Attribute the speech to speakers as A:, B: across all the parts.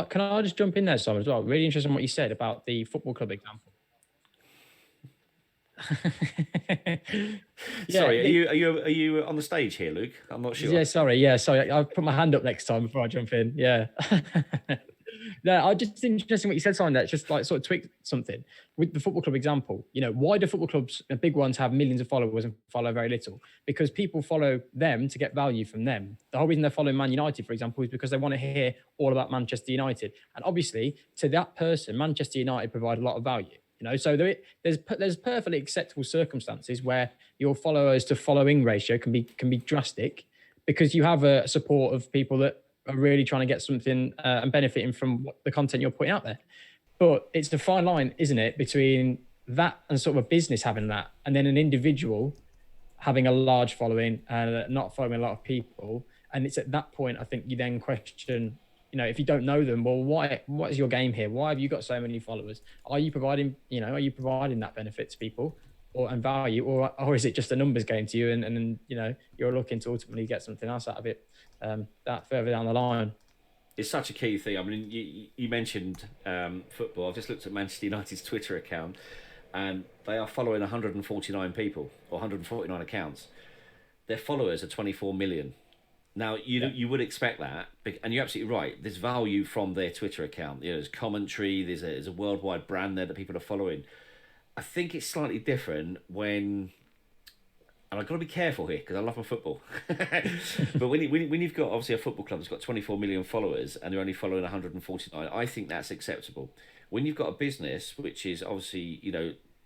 A: can I just jump in there, Simon, as well? Really interesting what you said about the football club example.
B: Sorry, are you on the stage here, Luke? I'm not sure.
A: Yeah, sorry. I'll put my hand up next time before I jump in. Yeah. No, I just interesting what you said, Simon. That just like sort of tweaked something with the football club example. Why do football clubs, the big ones, have millions of followers and follow very little? Because people follow them to get value from them. The whole reason they're following Man United, for example, is because they want to hear all about Manchester United. And obviously, to that person, Manchester United provide a lot of value. So there's perfectly acceptable circumstances where your followers to following ratio can be drastic, because you have a support of people that are really trying to get something and benefiting from the content you're putting out there. But it's the fine line, isn't it, between that and sort of a business having that, and then an individual having a large following and not following a lot of people. And it's at that point, I think, you then question, if you don't know them, well, what is your game here? Why have you got so many followers? Are you providing that benefit to people and value, or is it just a numbers game to you? And you're looking to ultimately get something else out of it that further down the line.
B: It's such a key thing. I mean, you mentioned football. I've just looked at Manchester United's Twitter account, and they are following 149 people, or 149 accounts. Their followers are 24 million. Now, you would expect that, and you're absolutely right. There's value from their Twitter account. There's commentary, there's a worldwide brand there that people are following. I think it's slightly different when, and I've got to be careful here because I love my football. But when you've got obviously a football club that's got 24 million followers and they're only following 149, I think that's acceptable. When you've got a business which is obviously,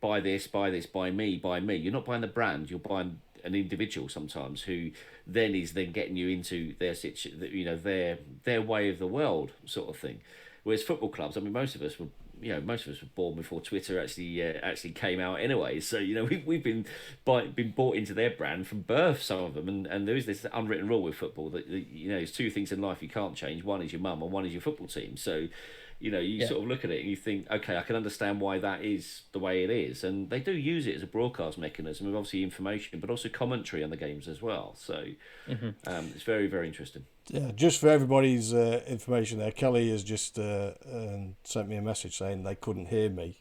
B: buy this, buy me, you're not buying the brand, you're buying an individual sometimes who then is getting you into their their way of the world sort of thing. Whereas football clubs, I mean, most of us were born before Twitter actually came out anyway. So we've been bought into their brand from birth, some of them, and there is this unwritten rule with football that there's two things in life you can't change. One is your mum, and one is your football team. So sort of look at it and you think, okay, I can understand why that is the way it is, and they do use it as a broadcast mechanism of obviously information, but also commentary on the games as well. So it's very, very interesting.
C: Yeah, just for everybody's information there, Kelly has just sent me a message saying they couldn't hear me.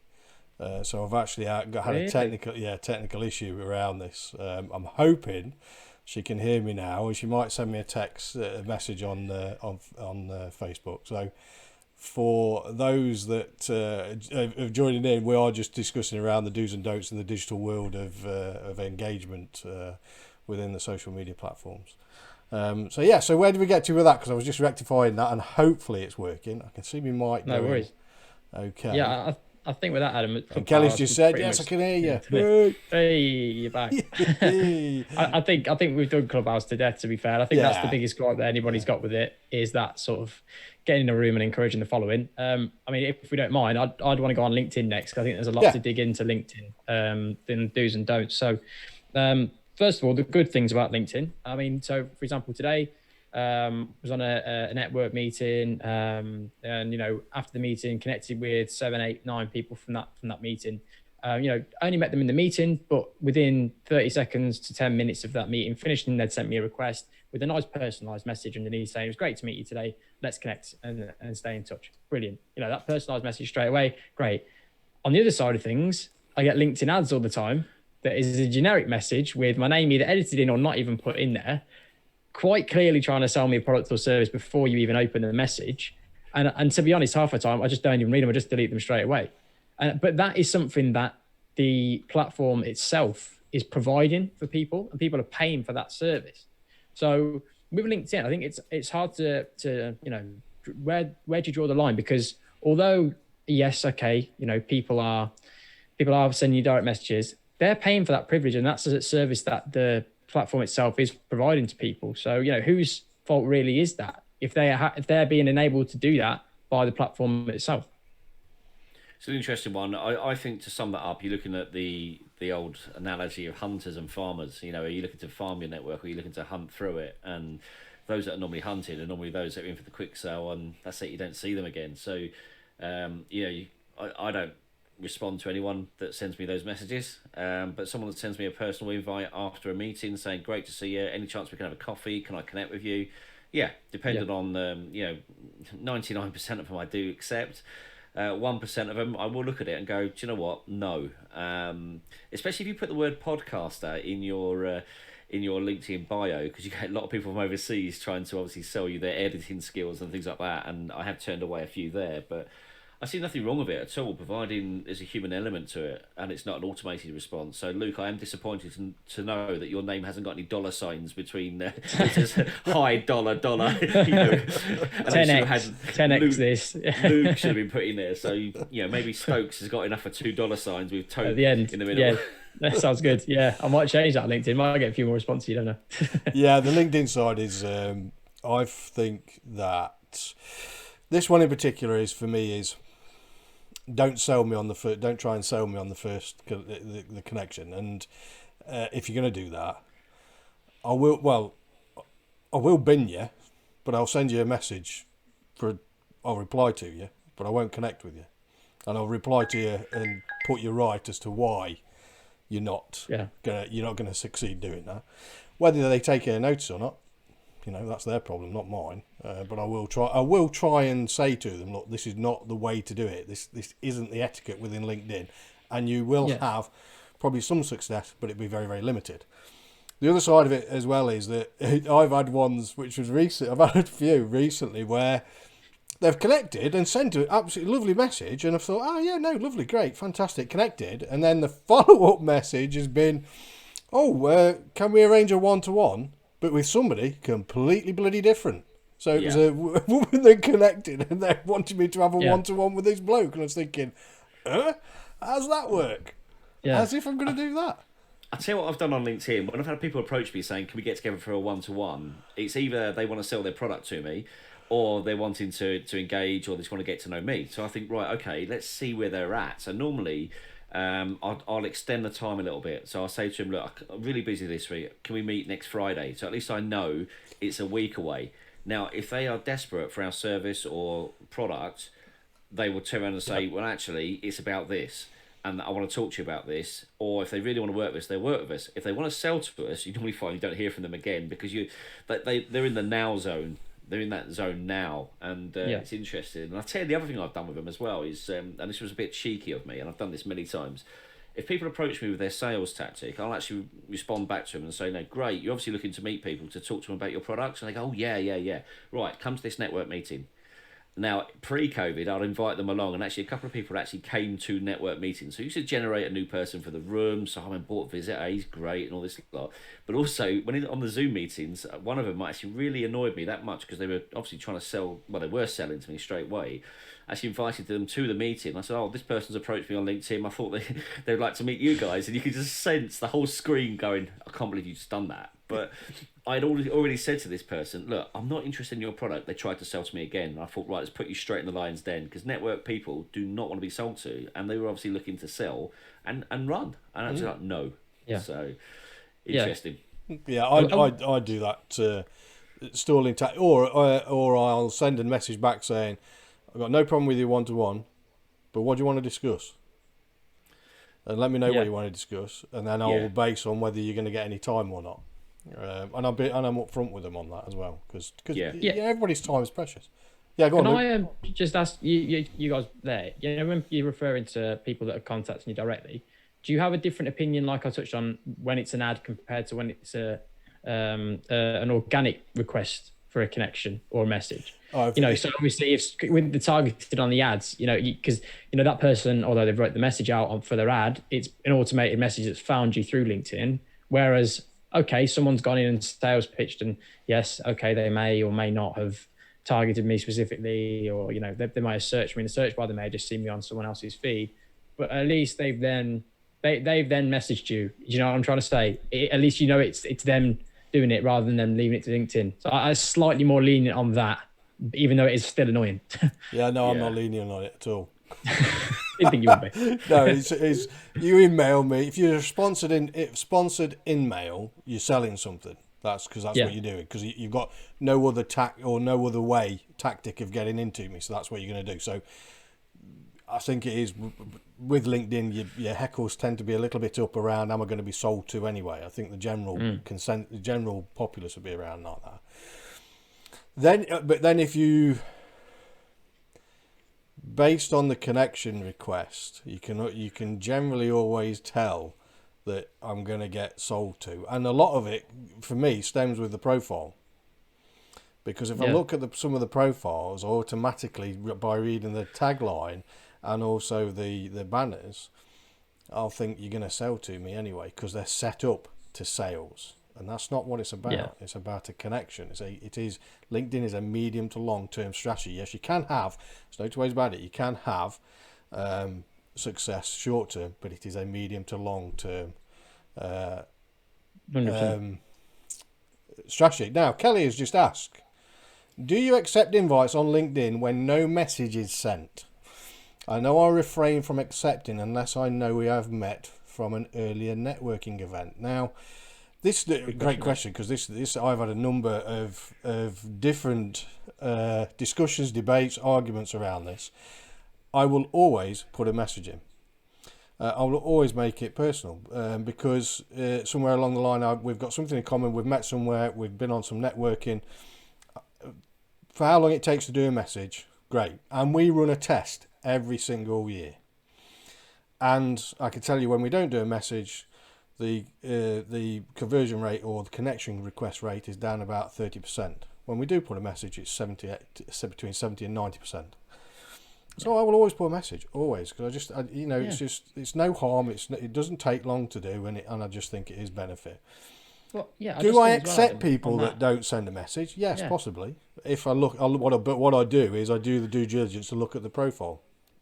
C: So I've actually had a technical issue around this. I'm hoping she can hear me now, and she might send me a message on Facebook. So for those that have joined in, we are just discussing around the do's and don'ts in the digital world of engagement within the social media platforms. So where did we get to with that? Because I was just rectifying that, and hopefully it's working. I can see me mic.
A: No worries.
C: Okay.
A: Yeah, I think with that, Adam.
C: And Kelly's just said, "Yes, I can hear you."
A: Hey, you're back. I think we've done Clubhouse to death. To be fair, I think that's the biggest gripe that anybody's got with it, is that sort of getting in a room and encouraging the following. I mean, if we don't mind, I'd want to go on LinkedIn next, because I think there's a lot to dig into LinkedIn, in do's and don'ts. So. First of all, the good things about LinkedIn. I mean, so for example, today was on a network meeting, and after the meeting, connected with 7, 8, 9 people from that meeting. Only met them in the meeting, but within 30 seconds to 10 minutes of that meeting finishing, they'd sent me a request with a nice personalised message underneath saying, "It was great to meet you today. Let's connect and stay in touch." Brilliant. That personalised message straight away. Great. On the other side of things, I get LinkedIn ads all the time. That is a generic message with my name either edited in or not even put in there, quite clearly trying to sell me a product or service before you even open the message. And to be honest, half the time I just don't even read them. I just delete them straight away. But that is something that the platform itself is providing for people, and people are paying for that service. So with LinkedIn, I think it's hard to where do you draw the line? Because although yes, okay, people are sending you direct messages, they're paying for that privilege, and that's a service that the platform itself is providing to people. So, whose fault really is that if they're being enabled to do that by the platform itself?
B: It's an interesting one. I think, to sum that up, you're looking at the old analogy of hunters and farmers. Are you looking to farm your network, or are you looking to hunt through it? And those that are normally hunted are normally those that are in for the quick sale, and that's it. You don't see them again. So, I don't respond to anyone that sends me those messages, but someone that sends me a personal invite after a meeting saying, "Great to see you, any chance we can have a coffee, can I connect with you?" Yeah, depending on 99% of them I do accept. 1% of them I will look at it and go, do you know what? No. Especially if you put the word podcaster in your LinkedIn bio, because you get a lot of people from overseas trying to obviously sell you their editing skills and things like that, and I have turned away a few there, but I see nothing wrong with it at all, providing there's a human element to it and it's not an automated response. So, Luke, I am disappointed to know that your name hasn't got any dollar signs between it says high dollar, you know,
A: 10x, 10x
B: Luke,
A: this.
B: Luke should have been put in there. So, maybe Stokes has got enough for $2 signs with Toad
A: At the end,
B: in the middle.
A: Yeah. That sounds good. Yeah, I might change that on LinkedIn. Might get a few more responses, you don't know.
C: Yeah, the LinkedIn side is, I think that this one in particular is, for me, is don't sell me on the first, don't try and sell me on the first, the connection. And if you're going to do that, I will bin you, but I'll send you a message I'll reply to you, but I won't connect with you. And I'll reply to you and put you right as to why you're not gonna succeed doing that. Whether they take a notice or not, that's their problem, not mine. But I will try and say to them, look, this is not the way to do it. This isn't the etiquette within LinkedIn, and you will have probably some success, but it'll be very, very limited. The other side of it as well is that I've had ones which was recent. I've had a few recently where they've connected and sent an absolutely lovely message, and I've thought, oh yeah, no, lovely, great, fantastic, connected. And then the follow-up message has been, can we arrange a one-to-one, but with somebody completely bloody different. So it was a woman that connected, and they wanted me to have a one-to-one with this bloke, and I was thinking, how's that work? Yeah. As if I'm going to do that.
B: I'll tell you what I've done on LinkedIn. When I've had people approach me saying, can we get together for a one-to-one, it's either they want to sell their product to me, or they're wanting to engage, or they just want to get to know me. So I think, right, okay, let's see where they're at. So normally, I'll extend the time a little bit. So I'll say to them, look, I'm really busy this week. Can we meet next Friday? So at least I know it's a week away. Now, if they are desperate for our service or product, they will turn around and say, well, actually, it's about this, and I want to talk to you about this. Or if they really want to work with us, they'll work with us. If they want to sell to us, you normally find you don't hear from them again, because they're in the now zone. They're in that zone now, and it's interesting. And I'll tell you the other thing I've done with them as well is, and this was a bit cheeky of me, and I've done this many times. If people approach me with their sales tactic, I'll actually respond back to them and say, no, great, you're obviously looking to meet people to talk to them about your products. And they go, oh, yeah. Right, come to this network meeting. Now, pre-COVID, I'd invite them along, and actually a couple of people actually came to network meetings. So you should generate a new person for the room. Simon bought visit, he's great, and all this lot. But also, on the Zoom meetings, one of them actually really annoyed me that much, because they were obviously trying to sell, well, they were selling to me straight away. I actually invited them to the meeting. I said, oh, this person's approached me on LinkedIn. I thought they'd like to meet you guys. And you could just sense the whole screen going, I can't believe you've just done that. But I'd already said to this person, look, I'm not interested in your product. They tried to sell to me again. And I thought, right, let's put you straight in the lion's den, because network people do not want to be sold to. And they were obviously looking to sell and run. And I was like, no. Yeah. So, interesting.
C: Yeah, I do that, stalling or I'll send a message back saying, I've got no problem with you one-to-one, but what do you want to discuss? And let me know what you want to discuss, and then I'll base on whether you're going to get any time or not. And I'm upfront with them on that as well, because everybody's time is precious. Yeah, go on.
A: Can I just ask you guys there? When you're referring to people that are contacting you directly, do you have a different opinion, like I touched on, when it's an ad compared to when it's an organic request for a connection or a message? So obviously, if with the targeted on the ads, because that person, although they've wrote the message out for their ad, it's an automated message that's found you through LinkedIn. Whereas, okay, someone's gone in and sales pitched, and yes, okay, they may or may not have targeted me specifically, or they might have searched me in the search bar. They may have just seen me on someone else's feed, but at least they've then messaged you. You know what I'm trying to say? At least it's them doing it rather than them leaving it to LinkedIn. So I'm slightly more lenient on that, even though it is still annoying.
C: I'm not lenient on it at all.
A: Didn't think you would be.
C: No, it's you email me. If you're sponsored in mail, you're selling something. That's because that's what you're doing, because you've got no other no other tactic of getting into me. So that's what you're going to do. So I think it is with LinkedIn, your heckles tend to be a little bit up around, am I going to be sold to anyway? I think the general the general populace will be around like that. then if you, based on the connection request, you can generally always tell that I'm going to get sold to, and a lot of it for me stems with the profile, because if I look at some of the profiles automatically by reading the tagline and also the banners, I'll think you're going to sell to me anyway, because they're set up to sales. And that's not what it's about. Yeah. It's about a connection. LinkedIn is a medium to long term strategy. Yes, you can have, there's no two ways about it, you can have success short term, but it is a medium to long term strategy. Now, Kelly has just asked, do you accept invites on LinkedIn when no message is sent? I know I refrain from accepting unless I know we have met from an earlier networking event. Now, this is a great question, because this I've had a number of different discussions, debates, arguments around this. I will always put a message in. I will always make it personal, because somewhere along the line we've got something in common. We've met somewhere. We've been on some networking. For how long it takes to do a message, great. And we run a test every single year. And I can tell you, when we don't do a message, the conversion rate or the connection request rate is down about 30%. When we do put a message, it's between 70 and 90%. So I will always put a message, always, because it's no harm. It doesn't take long to do, and I just think it is benefit.
A: Well, yeah.
C: Do I accept people that don't send a message? Yes, possibly. If I look, what I do is I do the due diligence to look at the profile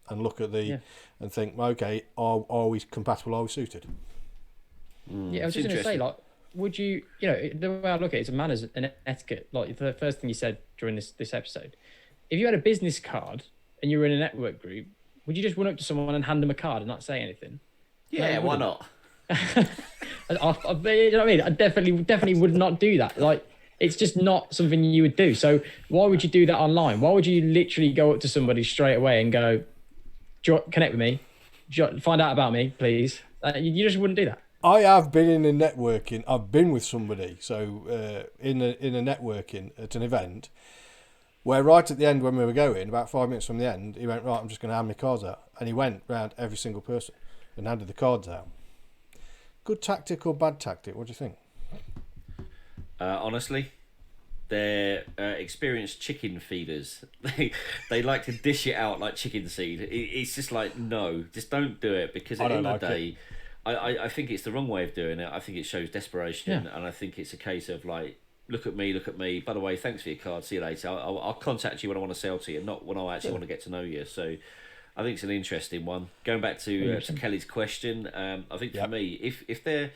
C: and look at and think, okay, are we compatible? Are we suited?
A: Yeah, I was just going to say, like, would you, the way I look at it is a manners and etiquette. Like, the first thing you said during this episode, if you had a business card and you were in a network group, would you just run up to someone and hand them a card and not say anything?
B: Yeah, why not?
A: You know what I mean? I definitely would not do that. Like, it's just not something you would do. So why would you do that online? Why would you literally go up to somebody straight away and go, connect with me, find out about me, please? You just wouldn't do that.
C: I have been in a networking. I've been with somebody, so in a networking at an event, where right at the end when we were going, about 5 minutes from the end, he went, right, I'm just going to hand my cards out. And he went round every single person and handed the cards out. Good tactic or bad tactic? What do you think?
B: Honestly, they're experienced chicken feeders. They like to dish it out like chicken seed. It's just like, no, just don't do it, because at the end of the day, I think it's the wrong way of doing it. I think it shows desperation, and I think it's a case of like, look at me. By the way, thanks for your card. See you later. I'll contact you when I want to sell to you, not when I actually want to get to know you. So I think it's an interesting one. Going back to Kelly's question, I think for me, if they're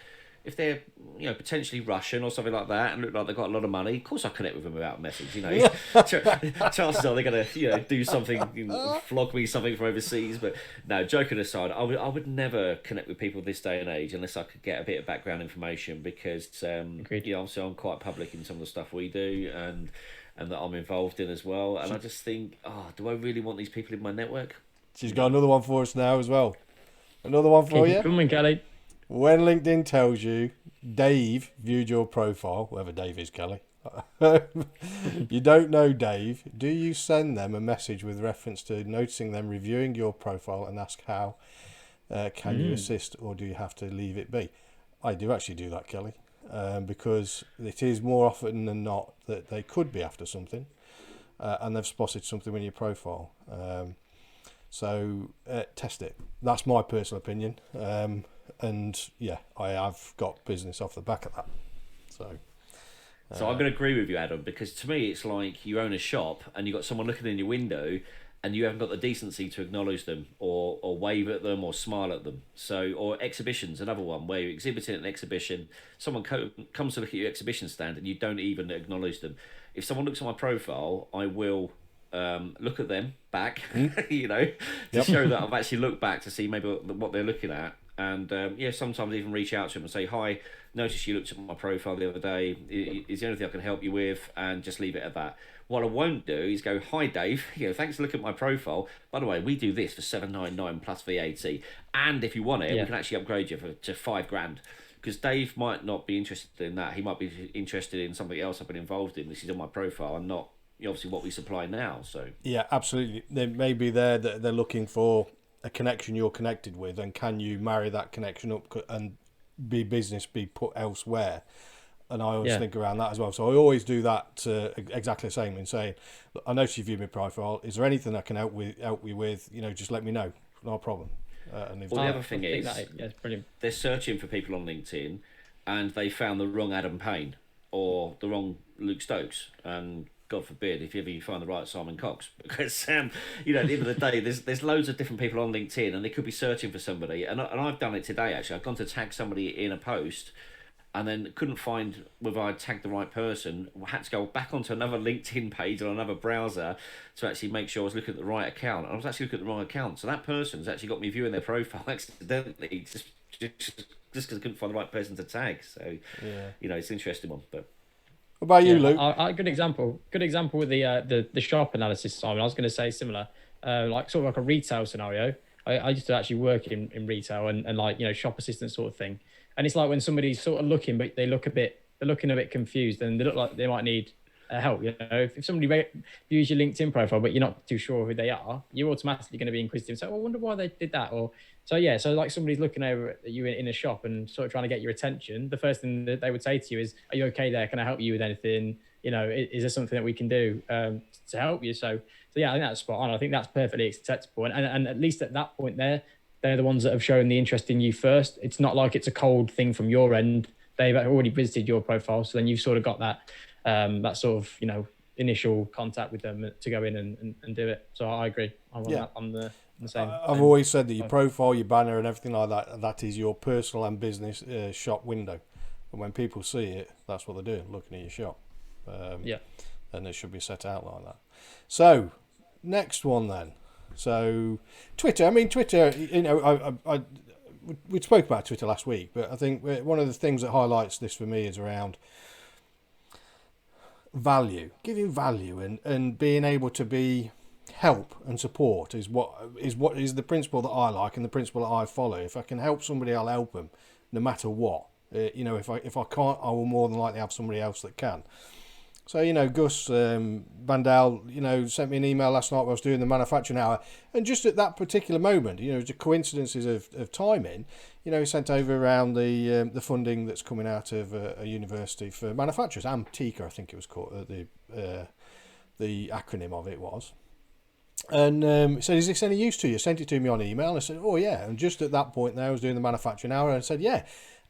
B: potentially Russian or something like that and look like they've got a lot of money, of course I connect with them without a message. Chances are they're going to do something, flog me something from overseas. But no, joking aside, I would never connect with people this day and age unless I could get a bit of background information, because obviously I'm quite public in some of the stuff we do and that I'm involved in as well. And I just think, do I really want these people in my network?
C: She's got another one for us now as well. Another one for you.
A: Come on, Kelly.
C: When LinkedIn tells you Dave viewed your profile, whoever Dave is, Kelly, you don't know Dave, do you send them a message with reference to noticing them reviewing your profile and ask how can you assist, or do you have to leave it be? I do actually do that, Kelly, because it is more often than not that they could be after something and they've spotted something in your profile. So test it. That's my personal opinion. And yeah, I have got business off the back of that. So
B: I'm going to agree with you, Adam, because to me it's like you own a shop and you've got someone looking in your window and you haven't got the decency to acknowledge them or wave at them or smile at them. So, or exhibitions, another one where you're exhibiting at an exhibition, someone comes to look at your exhibition stand and you don't even acknowledge them. If someone looks at my profile, I will look at them back, to show that I've actually looked back to see maybe what they're looking at. And sometimes even reach out to them and say, hi, noticed you looked at my profile the other day. Is there anything I can help you with? And just leave it at that. What I won't do is go, hi, Dave. Thanks for looking at my profile. By the way, we do this for $799 plus VAT. And if you want it, we can actually upgrade you to $5,000. Because Dave might not be interested in that. He might be interested in something else I've been involved in. This is on my profile. I'm not obviously what we supply now. So
C: yeah, absolutely. They maybe they're looking for a connection you're connected with, and can you marry that connection up and be put elsewhere? And I always think around that as well. So I always do that exactly the same in saying, look, I noticed you viewed my profile. Is there anything I can help you with? Just let me know. No problem.
B: The other thing is,
A: brilliant.
B: They're searching for people on LinkedIn, and they found the wrong Adam Payne or the wrong Luke Stokes, and God forbid if ever you find the right Simon Cox, because at the end of the day, there's loads of different people on LinkedIn, and they could be searching for somebody. And I've done it today actually. I've gone to tag somebody in a post, and then couldn't find whether I'd tagged the right person. I had to go back onto another LinkedIn page on another browser to actually make sure I was looking at the right account. And I was actually looking at the wrong account. So that person's actually got me viewing their profile accidentally just because I couldn't find the right person to tag. So, it's an interesting one. But
C: what about you, Luke?
A: Good example. Good example with the shop analysis, Simon. I was going to say similar, like a retail scenario. I used to actually work in retail and like, shop assistant sort of thing. And it's like when somebody's sort of looking, but they're looking a bit confused, and they look like they might need help. If somebody views your LinkedIn profile, but you're not too sure who they are, you're automatically going to be inquisitive. So, I wonder why they did that. So like somebody's looking over at you in a shop and sort of trying to get your attention. The first thing that they would say to you is, "Are you okay there? Can I help you with anything? Is there something that we can do to help you?" So yeah, I think that's spot on. I think that's perfectly acceptable. And at least at that point they're the ones that have shown the interest in you first. It's not like it's a cold thing from your end. They've already visited your profile, so then you've sort of got that sort of initial contact with them to go in and do it. So I agree. I'm the same.
C: I've always said that your profile, your banner, and everything like that is your personal and business shop window. And when people see it, that's what they're doing, looking at your shop. And it should be set out like that. So next one then. So Twitter, we spoke about Twitter last week, but I think one of the things that highlights this for me is around value, giving value and being able to be help and support is what is the principle that I like and the principle that I follow. If I can help somebody, I'll help them no matter what. If I can't, I will more than likely have somebody else that can. So, Gus Bandel, sent me an email last night when I was doing the manufacturing hour. And just at that particular moment, the coincidences of timing, he sent over around the funding that's coming out of a university for manufacturers. AMTICA, I think it was called, the acronym of it was. And he said, "Is this any use to you?" Sent it to me on email. And I said, "Oh, yeah." And just at that point there, I was doing the manufacturing hour. And I said, "Yeah,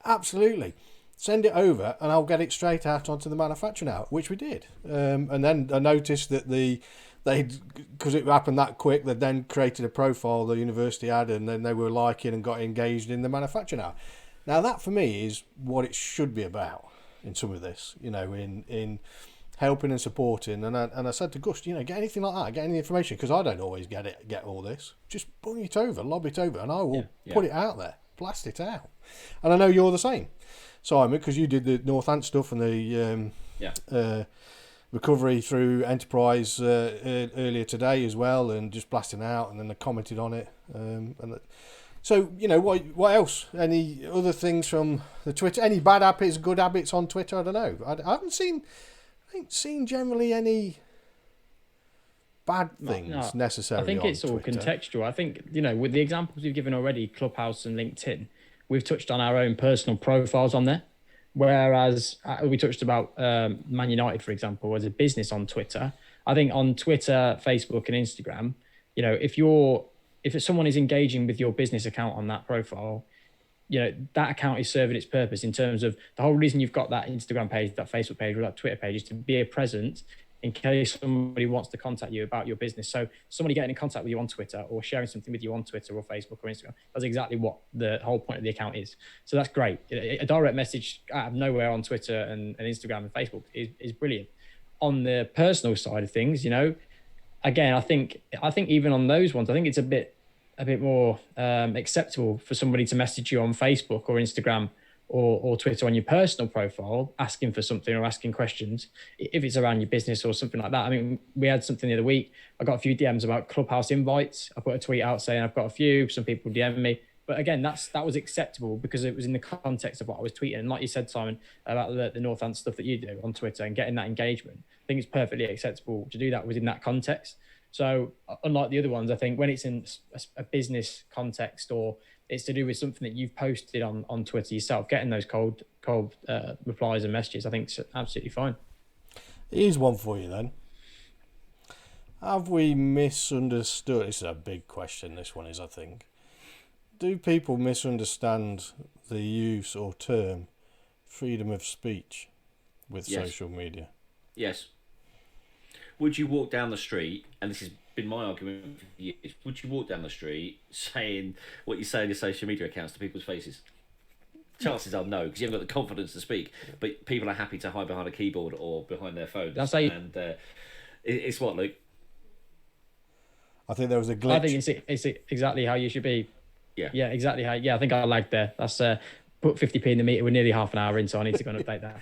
C: absolutely. Send it over and I'll get it straight out onto the manufacturing hour," which we did. And then I noticed that because it happened that quick, they then created a profile the university had, and then they were liking and got engaged in the manufacturing hour. Now that for me is what it should be about in some of this, in helping and supporting. And I said to Gus, get anything like that, get any information, because I don't always get all this. Just bung it over, lob it over, and I will put it out there, blast it out. And I know you're the same, Simon, because you did the Northant stuff and the recovery through Enterprise earlier today as well, and just blasting out, and then they commented on it. So, what else? Any other things from the Twitter? Any bad habits, good habits on Twitter? I don't know. I haven't seen generally any bad things necessarily.
A: I think it's all contextual. I think, with the examples you've given already, Clubhouse and LinkedIn, we've touched on our own personal profiles on there. Whereas we touched about Man United, for example, as a business on Twitter. I think on Twitter, Facebook, and Instagram, if someone is engaging with your business account on that profile, that account is serving its purpose in terms of the whole reason you've got that Instagram page, that Facebook page, or that Twitter page is to be a presence in case somebody wants to contact you about your business. So somebody getting in contact with you on Twitter or sharing something with you on Twitter or Facebook or Instagram, that's exactly what the whole point of the account is. So that's great. A direct message out of nowhere on Twitter and Instagram and Facebook is brilliant. On the personal side of things, again, I think even on those ones, I think it's a bit more acceptable for somebody to message you on Facebook or Instagram or Twitter on your personal profile, asking for something or asking questions, if it's around your business or something like that. I mean, we had something the other week. I got a few DMs about Clubhouse invites. I put a tweet out saying I've got a few. Some people DM me. But again, that was acceptable because it was in the context of what I was tweeting. And like you said, Simon, about the Northants stuff that you do on Twitter and getting that engagement, I think it's perfectly acceptable to do that within that context. So unlike the other ones, I think when it's in a business context or it's to do with something that you've posted on Twitter yourself, getting those cold replies and messages, I think it's absolutely fine.
C: Here's one for you then. Have we misunderstood? This is a big question, this one is, I think. Do people misunderstand the use or term freedom of speech with social media?
B: Yes. Would you walk down the street, and this has been my argument for years, would you walk down the street saying what you say in your social media accounts to people's faces? Chances are no, because you haven't got the confidence to speak. But people are happy to hide behind a keyboard or behind their phones.
A: That's how you...
B: And it's what, Luke?
C: I think there was a glitch.
A: I think it's exactly how you should be. Yeah, exactly how. Yeah, I think I lagged there. That's put 50p in the meter. We're nearly half an hour in, so I need to go and update that.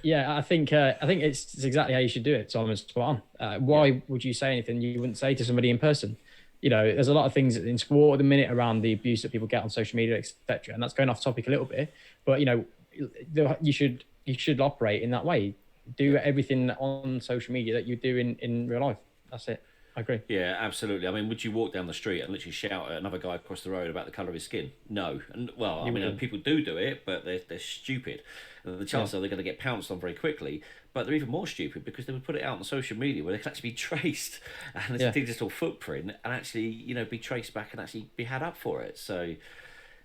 A: Yeah, I think it's exactly how you should do it. Simon, spot on. Why would you say anything you wouldn't say to somebody in person? You know, there's a lot of things in sport at the minute around the abuse that people get on social media, etc. And that's going off topic a little bit, but you know, you should operate in that way. Do everything on social media that you do in real life. That's it. I agree.
B: Yeah, absolutely. I mean, would you walk down the street and literally shout at another guy across the road about the colour of his skin? No. And well, I mean, people do it, but they're stupid. And the chances are they're going to get pounced on very quickly. But they're even more stupid because they would put it out on social media where they can actually be traced and it's a digital footprint and actually, you know, be traced back and actually be had up for it. So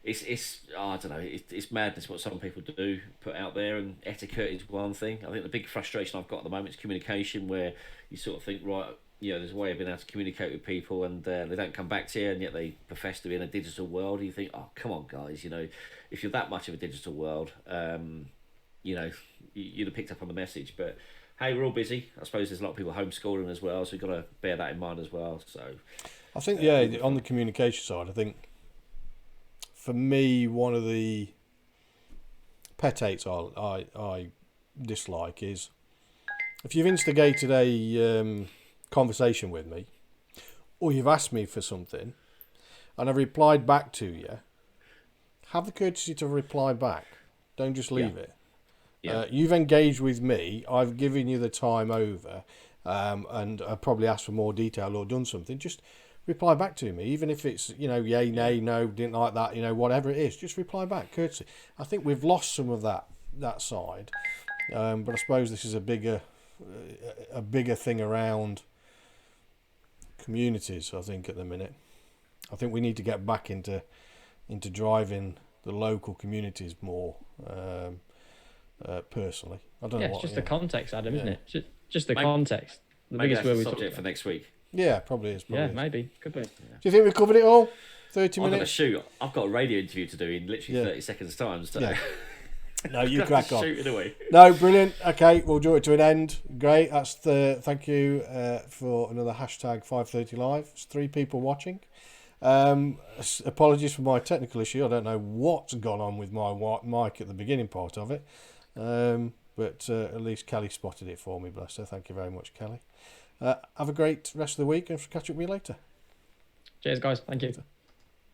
B: it's I don't know, it's madness what some people do put out there, and etiquette is one thing. I think the big frustration I've got at the moment is communication, where you sort of think, right, you know, there's a way of being able to communicate with people and they don't come back to you, and yet they profess to be in a digital world. And you think, oh, come on, guys, you know, if you're that much of a digital world, you know, you'd have picked up on the message. But hey, we're all busy. I suppose there's a lot of people homeschooling as well, so we've got to bear that in mind as well. So
C: I think, on the communication side, I think for me, one of the pet hates I dislike is if you've instigated a conversation with me, or you've asked me for something and I've replied back to you, have the courtesy to reply back. Don't just leave it. You've engaged with me, I've given you the time over, and I've probably asked for more detail or done something. Just reply back to me, even if it's, you know, yay, nay, no, didn't like that, you know, whatever it is, just reply back, courtesy. I think we've lost some of that side, but I suppose this is a bigger thing around communities. I think at the minute, I think we need to get back into driving the local communities more. Personally, I don't know.
A: It's just the context, Adam, isn't it? Just the
B: maybe,
A: context. The
B: maybe
A: biggest
B: that's
A: word
B: the
A: we
B: subject
A: talked
B: for next week.
C: Yeah, probably is.
A: Maybe could be.
C: Do you think we covered it all? 30
B: I'm
C: minutes.
B: going to shoot. I've got a radio interview to do in literally 30 seconds time. So
C: no, you crack on.
B: Shoot it away.
C: No, brilliant. Okay, we'll draw it to an end. Great. That's thank you for another hashtag 530 live. It's 3 people watching. Apologies for my technical issue. I don't know what's gone on with my mic at the beginning part of it. But at least Kelly spotted it for me, bless her. Thank you very much, Kelly. Have a great rest of the week, and catch up with you later.
A: Cheers, guys. Thank you.